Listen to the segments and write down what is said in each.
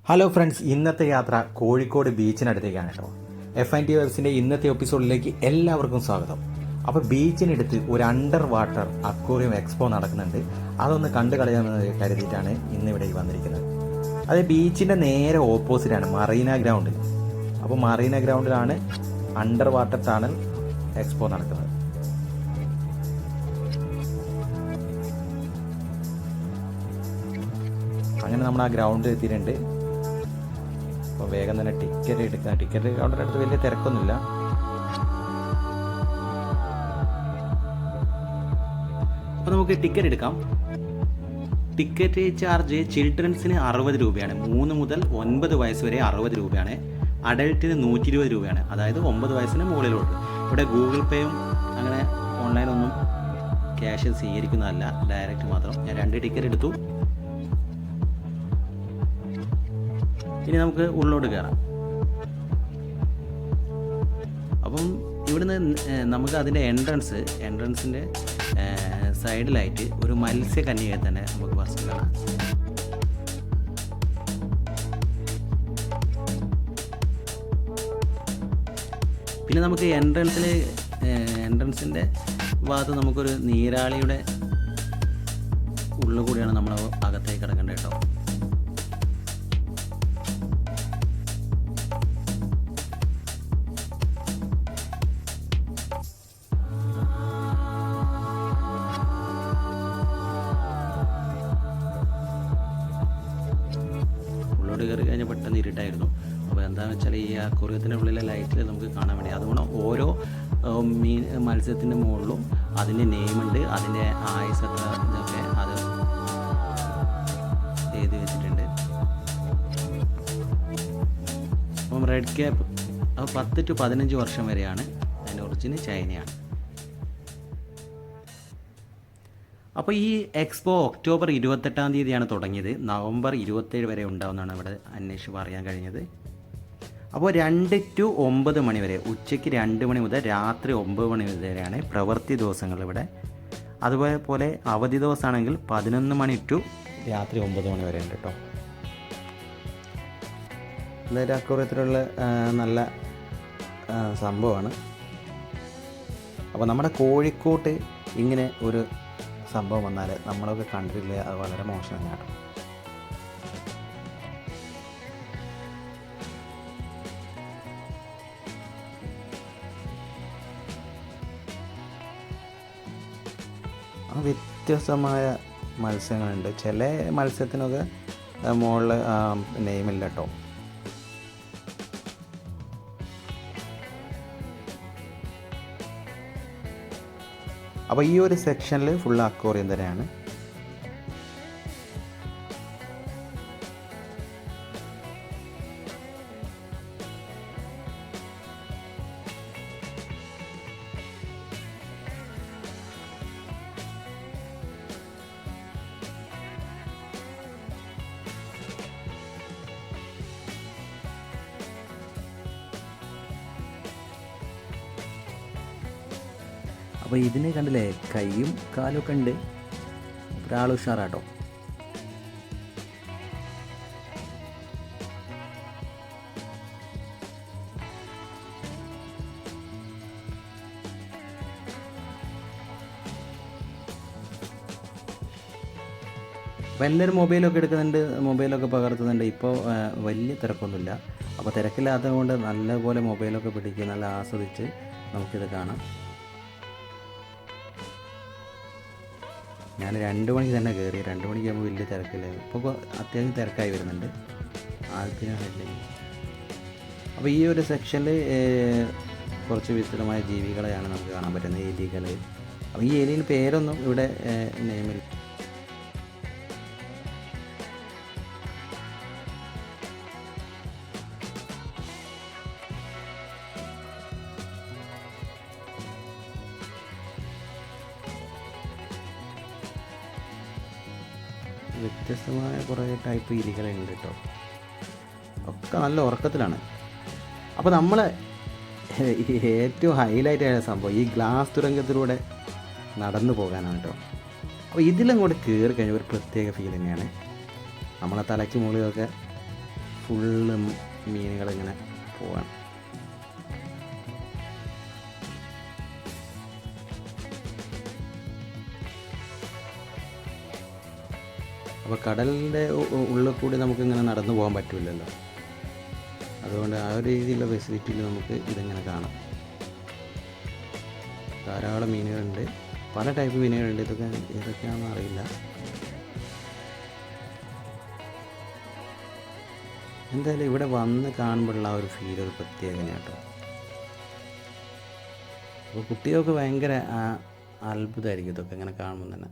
Hello friends, ഇന്നത്തെ യാത്ര കോഴിക്കോട് ബീച്ചിനടുത്തേക്കാണ് കേട്ടോ. F&T വെബ്സിൻ്റെ ഇന്നത്തെ എപ്പിസോഡിലേക്ക് എല്ലാവർക്കും സ്വാഗതം. അപ്പോൾ ബീച്ചിനടുത്ത് ഒരു അണ്ടർ വാട്ടർ അക്വേറിയം എക്സ്പോ നടക്കുന്നുണ്ട്. അതൊന്ന് കണ്ടു കളയാമെന്ന് കരുതിയിട്ടാണ് ഇന്നിവിടെ വന്നിരിക്കുന്നത്. അത് ബീച്ചിൻ്റെ നേരെ ഓപ്പോസിറ്റാണ് മറീന ഗ്രൗണ്ട്. അപ്പോൾ മറീന ഗ്രൗണ്ടിലാണ് അണ്ടർ വാട്ടർ ടണൽ എക്സ്പോ നടക്കുന്നത്. അങ്ങനെ നമ്മൾ ആ ഗ്രൗണ്ടിൽ എത്തിയിട്ടുണ്ട്. അപ്പോൾ വേഗം തന്നെ ടിക്കറ്റ് എടുക്കുക. ടിക്കറ്റ് കൗണ്ടറിൻ്റെ അടുത്ത് വലിയ തിരക്കൊന്നുമില്ല. അപ്പോൾ നമുക്ക് ടിക്കറ്റ് എടുക്കാം. ടിക്കറ്റ് ചാർജ് ചിൽഡ്രൻസിന് 60 രൂപയാണ്. 3 മുതൽ 9 വയസ്സ് വരെ 60 രൂപയാണ്. അഡൽട്ടിന് 120 രൂപയാണ്. അതായത് 9 വയസ്സിന് മുകളിലോട്ട്. ഇവിടെ ഗൂഗിൾ പേയും അങ്ങനെ ഓൺലൈനൊന്നും ക്യാഷ് സ്വീകരിക്കുന്നതല്ല, ഡയറക്റ്റ് മാത്രം. ഞാൻ 2 ടിക്കറ്റ് എടുത്തു. ഇനി നമുക്ക് ഉള്ളോട്ട് കയറാം. അപ്പം ഇവിടുന്ന് നമുക്ക് അതിൻ്റെ എൻട്രൻസിൻ്റെ സൈഡിലായിട്ട് ഒരു മത്സ്യകന്യകയെ തന്നെ നമുക്ക് ഫസ്റ്റ് കാണാം. പിന്നെ നമുക്ക് എൻട്രൻസിൻ്റെ ഭാഗത്ത് നമുക്കൊരു നീരാളിയുടെ ഉള്ളിൽ കൂടിയാണ് നമ്മൾ അകത്തേക്ക് കിടക്കേണ്ടത് കേട്ടോ. കയറി കഴിഞ്ഞാൽ പെട്ടെന്ന് ഇരുട്ടായിരുന്നു. അപ്പോൾ എന്താണെന്ന് വെച്ചാൽ ഈ അക്വേറിയത്തിൻ്റെ ഉള്ളിലെ ലൈറ്റിൽ നമുക്ക് കാണാൻ വേണ്ടി, അതുകൊണ്ട് ഓരോ മത്സ്യത്തിൻ്റെ മുകളിലും അതിൻ്റെ നെയിമുണ്ട്, അതിൻ്റെ ആയുസ് എത്ര ഇതൊക്കെ അത് എഴുതി വെച്ചിട്ടുണ്ട്. അപ്പം റെഡ് ക്യാപ്പ് അത് 10 to 15 വർഷം വരെയാണ്. അതിൻ്റെ ഒറിജിന് ചൈനയാണ്. അപ്പോൾ ഈ എക്സ്പോ ഒക്ടോബർ 28-ാം തീയതിയാണ് തുടങ്ങിയത്. നവംബർ 27 വരെ ഉണ്ടാവുമെന്നാണ് ഇവിടെ അന്വേഷിച്ച് അറിയാൻ കഴിഞ്ഞത്. അപ്പോൾ 2 to 9 മണി വരെ, ഉച്ചയ്ക്ക് 2 മണി മുതൽ രാത്രി 9 മണി വരെയാണ് പ്രവൃത്തി ദിവസങ്ങൾ ഇവിടെ. അതുപോലെ അവധി ദിവസമാണെങ്കിൽ 11 മണി to രാത്രി 9 മണി വരെ ഉണ്ട് കേട്ടോ. എന്തായാലും അക്വേറിയത്തിലുള്ള നല്ല സംഭവമാണ്. അപ്പോൾ നമ്മുടെ കോഴിക്കോട്ട് ഇങ്ങനെ ഒരു സംഭവം വന്നാൽ നമ്മളൊക്കെ കണ്ടിട്ടില്ല, അത് വളരെ മോശം കേട്ടോ. വ്യത്യസ്തമായ മത്സ്യങ്ങളുണ്ട്. ചില മത്സ്യത്തിനൊക്കെ മുകളിൽ നെയിമില്ല കേട്ടോ. അപ്പോൾ ഈ ഒരു സെക്ഷനിൽ ഫുൾ അക്വേറിയം തന്നെയാണ്. അപ്പോൾ ഇതിനെ കണ്ടില്ലേ, കൈയും കാലും ഒക്കെ ഉണ്ട്. ഒരാൾ ഉഷാറാട്ടോ. അപ്പോൾ എല്ലാവരും മൊബൈലൊക്കെ എടുക്കുന്നുണ്ട്, മൊബൈലൊക്കെ പകർത്തുന്നുണ്ട്. ഇപ്പോൾ വലിയ തിരക്കൊന്നുമില്ല. അപ്പോൾ തിരക്കില്ലാത്തത് കൊണ്ട് നല്ലപോലെ മൊബൈലൊക്കെ പിടിക്കുക, നല്ല ആസ്വദിച്ച് നമുക്കിത് കാണാം. ഞാൻ 2 മണിക്ക് തന്നെ കയറി. 2 മണിക്ക് ആകുമ്പോൾ വലിയ തിരക്കില്ല. ഇപ്പോൾ അത്യാവശ്യം തിരക്കായി വരുന്നുണ്ട് ആൾക്കാരുടെ. അപ്പോൾ ഈ ഒരു സെക്ഷനിൽ കുറച്ച് വിസ്തൃതമായ ജീവികളെയാണ് നമുക്ക് കാണാൻ പറ്റുന്നത്, എലികൾ. അപ്പോൾ ഈ എലിന് പേരൊന്നും ഇവിടെ നെയിമില്ല. വ്യത്യസ്തമായ കുറേ ടൈപ്പ് എലികളുണ്ട് കേട്ടോ. ഒക്കെ നല്ല ഉറക്കത്തിലാണ്. അപ്പോൾ നമ്മൾ ഏറ്റവും ഹൈലൈറ്റ് ആയ സംഭവം ഈ ഗ്ലാസ് തുരങ്കത്തിലൂടെ നടന്നു പോകാനാണ് കേട്ടോ. അപ്പോൾ ഇതിലങ്ങോട്ട് കയറി കഴിഞ്ഞാൽ ഒരു പ്രത്യേക ഫീൽ തന്നെയാണ്. നമ്മളെ തലയ്ക്ക് മുകളിലൊക്കെ ഫുള്ള് മീനുകളിങ്ങനെ പോവാണ്. അപ്പോൾ കടലിൻ്റെ ഉള്ളിൽ കൂടി നമുക്കിങ്ങനെ നടന്നു പോകാൻ പറ്റില്ലല്ലോ. അതുകൊണ്ട് ആ ഒരു രീതിയിലുള്ള ഫെസിലിറ്റിയിൽ നമുക്ക് ഇതിങ്ങനെ കാണാം. ധാരാളം മീനുകളുണ്ട്, പല ടൈപ്പ് മീനുകളുണ്ട്. ഇതൊക്കെ ഏതൊക്കെയാണെന്ന് അറിയില്ല. എന്തായാലും ഇവിടെ വന്ന് കാണുമ്പോഴുള്ള ആ ഒരു ഫീൽ ഒരു പ്രത്യേകതയാണ് കേട്ടോ. അപ്പോൾ കുട്ടികൾക്ക് ഭയങ്കര അത്ഭുതമായിരിക്കും ഇതൊക്കെ ഇങ്ങനെ കാണുമ്പോൾ തന്നെ.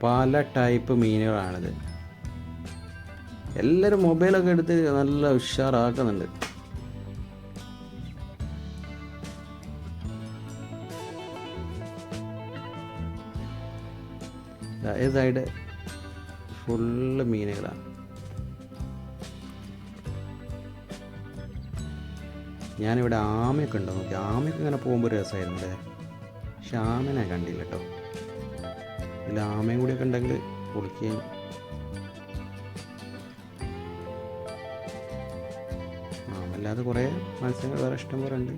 പല ടൈപ്പ് മീനുകളാണിത്. എല്ലാവരും മൊബൈലൊക്കെ എടുത്ത് നല്ല ഉഷാറാക്കുന്നുണ്ട്. ഈ സൈഡ് ഫുള്ള് മീനുകളാണ്. ഞാനിവിടെ ആമയൊക്കെ ഉണ്ടോ നോക്കി. ആമയൊക്കെ ഇങ്ങനെ പോകുമ്പോൾ ഒരു രസമായിരുന്നു അല്ലേ. പക്ഷെ ആമനെ കണ്ടില്ല കേട്ടോ. ഇതിൽ ആമയും കൂടിയൊക്കെ ഉണ്ടെങ്കിൽ പൊളിക്കുകയും. ആമല്ലാതെ കുറേ മത്സ്യങ്ങൾ വേറെ ഇഷ്ടം പോലെ ഉണ്ട്.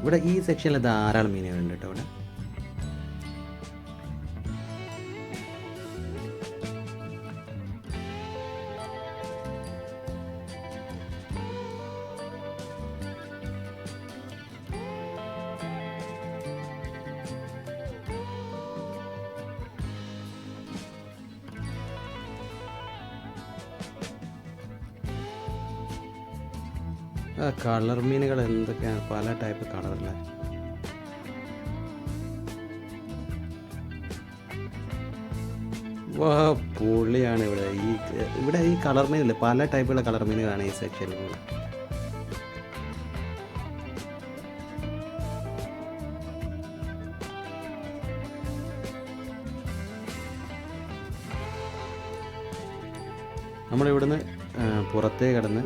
ഇവിടെ ഈ സെക്ഷനിൽ ധാരാളം മീനുകളുണ്ട് കേട്ടോ. ഇവിടെ കളർ മീനുകൾ എന്തൊക്കെയാണ്, പല ടൈപ്പ് കളറിലെ. വാ പൊളിയാണ്. ഇവിടെ ഈ കളർ മീനില്ലേ, പല ടൈപ്പുള്ള കളർ മീനുകളാണ് ഈ സെക്ഷനിൽ. നമ്മളിവിടുന്ന് പുറത്തേ കിടന്ന്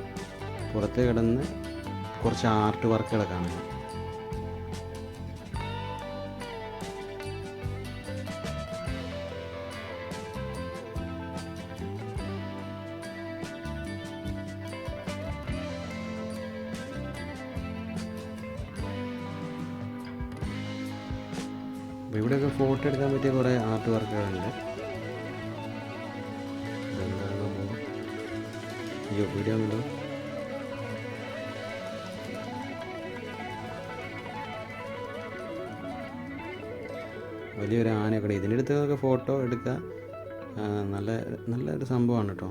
കുറച്ച് ആർട്ട് വർക്കുകൾ കാണാം. അപ്പോൾ ഇവിടെയൊക്കെ ഫോട്ടോ എടുക്കാൻ പറ്റിയ കുറേ ആർട്ട് വർക്കുകളുണ്ട്. വീഡിയോ ഉണ്ടോ? വലിയൊരു ആനയൊക്കെ. ഇതിൻ്റെ അടുത്തൊക്കെ ഫോട്ടോ എടുക്കുക നല്ലൊരു സംഭവമാണ് കേട്ടോ.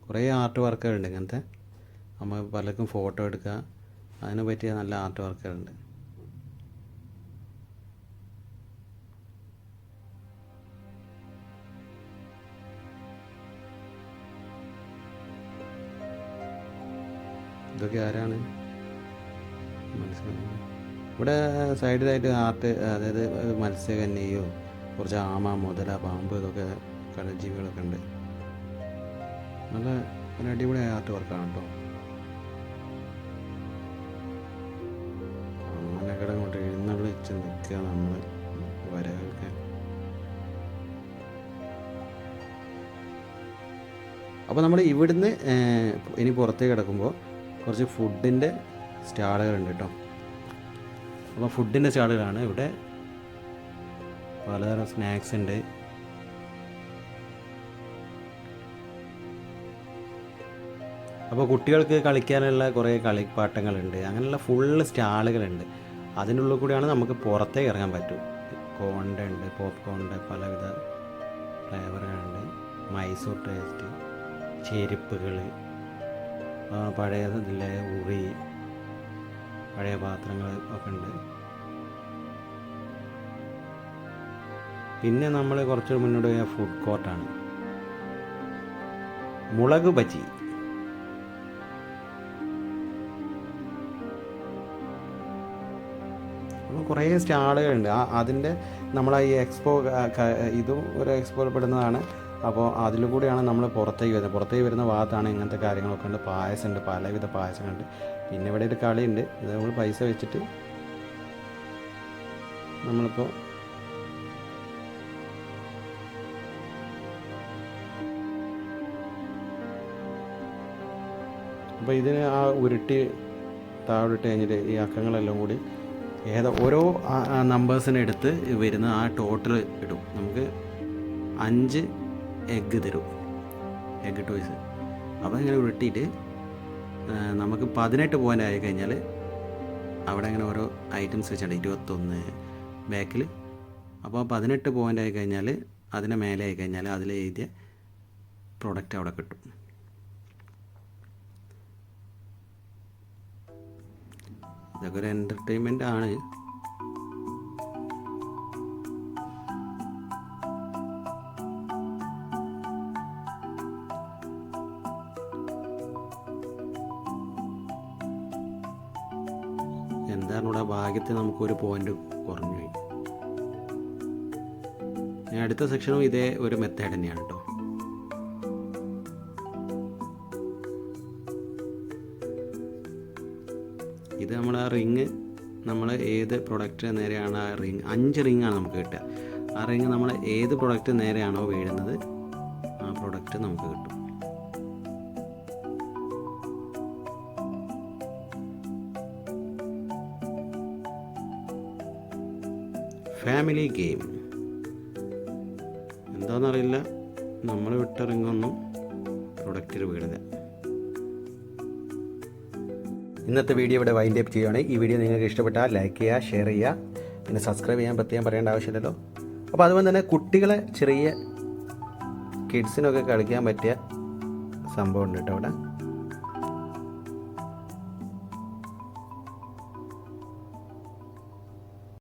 കുറേ ആർട്ട് വർക്കുകളുണ്ട് ഇങ്ങനത്തെ. നമ്മൾ പലർക്കും ഫോട്ടോ എടുക്കുക, അതിനെ പറ്റിയ നല്ല ആർട്ട് വർക്കുകളുണ്ട്. ഇതൊക്കെ ആരാണ് മനസ്സിലാവുന്നത്? ഇവിടെ സൈഡിലായിട്ട് ആർട്ട്, അതായത് മത്സ്യകന്യയോ കുറച്ച് ആമ, മുതല, പാമ്പ്, ഇതൊക്കെ കടൽജീവികളൊക്കെ ഉണ്ട്. നല്ല അടിപൊളി ആർട്ട് വർക്കാണ് കേട്ടോ. ആനക്കട കൊണ്ട് എഴുന്നള്ളിച്ച് നിൽക്കുക നമ്മൾ വരകൾക്ക്. അപ്പോൾ നമ്മൾ ഇവിടുന്ന് ഇനി പുറത്തേക്ക് കിടക്കുമ്പോൾ കുറച്ച് ഫുഡിൻ്റെ സ്റ്റാളുകളുണ്ട് കേട്ടോ. അപ്പോൾ ഫുഡിൻ്റെ സ്റ്റാളുകളാണ് ഇവിടെ. പലതരം സ്നാക്സ് ഉണ്ട്. അപ്പോൾ കുട്ടികൾക്ക് കളിക്കാനുള്ള കുറേ കളിപ്പാട്ടങ്ങളുണ്ട്. അങ്ങനെയുള്ള ഫുള്ള് സ്റ്റാളുകളുണ്ട്. അതിൻ്റെ ഉള്ളിൽ കൂടിയാണ് നമുക്ക് പുറത്തേക്ക് ഇറങ്ങാൻ പറ്റും. കോണിൻ്റെ ഉണ്ട്, പോപ്കോണിൻ്റെ പലവിധ ഫ്ലേവറുകളുണ്ട്. മൈസൂർ ടേസ്റ്റ്, ചെരുപ്പുകൾ, പഴയ ഇതിലെ ഉറി, പഴയ പാത്രങ്ങൾ ഒക്കെ ഉണ്ട്. പിന്നെ നമ്മൾ കുറച്ച് മുന്നോട്ട് പോയ ഫുഡ് കോർട്ടാണ്. മുളക് ബജി, കുറേ സ്റ്റാളുകളുണ്ട്. അതിൻ്റെ നമ്മളെ ഈ എക്സ്പോ ഇതും ഒരു എക്സ്പോയിൽ പെടുന്നതാണ്. അപ്പോൾ അതിൽ കൂടിയാണ് നമ്മൾ പുറത്തേക്ക് വരുന്നത്. പുറത്തേക്ക് വരുന്ന ഭാഗത്താണ് ഇങ്ങനത്തെ കാര്യങ്ങളൊക്കെ ഉണ്ട്. പായസമുണ്ട്, പലവിധ പായസങ്ങളുണ്ട്. പിന്നെ ഇവിടെ ഒരു കളിയുണ്ട്. ഇത് നമ്മൾ പൈസ വെച്ചിട്ട് നമ്മളിപ്പോൾ അപ്പോൾ ഇതിന് ആ ഉരുട്ടി താഴോട്ട് കഴിഞ്ഞിട്ട് ഈ അക്കങ്ങളെല്ലാം കൂടി ഓരോ നമ്പേഴ്സിനെ എടുത്ത് വരുന്ന ആ ടോട്ടൽ ഇടും. നമുക്ക് 5 എഗ്ഗ് തരും, എഗ്ഗ് ടോയ്സ്. അപ്പോൾ ഇങ്ങനെ ഉരുട്ടിയിട്ട് നമുക്ക് 18 പോയിൻ്റ് ആയി കഴിഞ്ഞാൽ അവിടെ ഇങ്ങനെ ഓരോ ഐറ്റംസ് വെച്ചിട്ടുണ്ട്. 21 ബാക്കിൽ. അപ്പോൾ 18 പോയിൻ്റ് ആയി കഴിഞ്ഞാൽ അതിന് മേലെ ആയി കഴിഞ്ഞാൽ അതിൽ എഴുതിയ പ്രൊഡക്റ്റ് അവിടെ കിട്ടും. ഇതൊക്കെ ഒരു എൻ്റർടൈൻമെൻ്റ് ആണ്. എന്താണ് ഇവിടെ ഭാഗ്യത്തിൽ നമുക്കൊരു പോയിൻ്റ് കുറഞ്ഞു പോയി. അടുത്ത സെക്ഷനും ഇതേ ഒരു മെത്തേഡ് തന്നെയാണ് കേട്ടോ. ഇത് നമ്മൾ ആ റിങ്, നമ്മൾ ഏത് പ്രൊഡക്റ്റ് നേരെയാണ് ആ റിങ്, 5 റിങ്ങാണ് നമുക്ക് കിട്ടുക. ആ റിങ് നമ്മൾ ഏത് പ്രൊഡക്റ്റ് നേരെയാണോ വീഴുന്നത് ആ പ്രൊഡക്റ്റ് നമുക്ക് കിട്ടും. ഫാമിലി ഗെയിം എന്താണെന്നറിയില്ല, നമ്മൾ വിട്ട റിങ്ങൊന്നും പ്രൊഡക്റ്റിൽ വീടില്ല. ഇന്നത്തെ വീഡിയോ ഇവിടെ വൈൻഡ് അപ്പ് ചെയ്യുകയാണ്. ഈ വീഡിയോ നിങ്ങൾക്ക് ഇഷ്ടപ്പെട്ടാൽ ലൈക്ക് ചെയ്യുക, ഷെയർ ചെയ്യുക. പിന്നെ സബ്സ്ക്രൈബ് ചെയ്യാൻ പ്രത്യേകം പറയേണ്ട ആവശ്യമില്ലല്ലോ. അപ്പോൾ അതുപോലെ തന്നെ കുട്ടികളെ ചെറിയ കിഡ്സിനൊക്കെ കളിക്കാൻ പറ്റിയ സംഭവം ഉണ്ട് കേട്ടോ അവിടെ.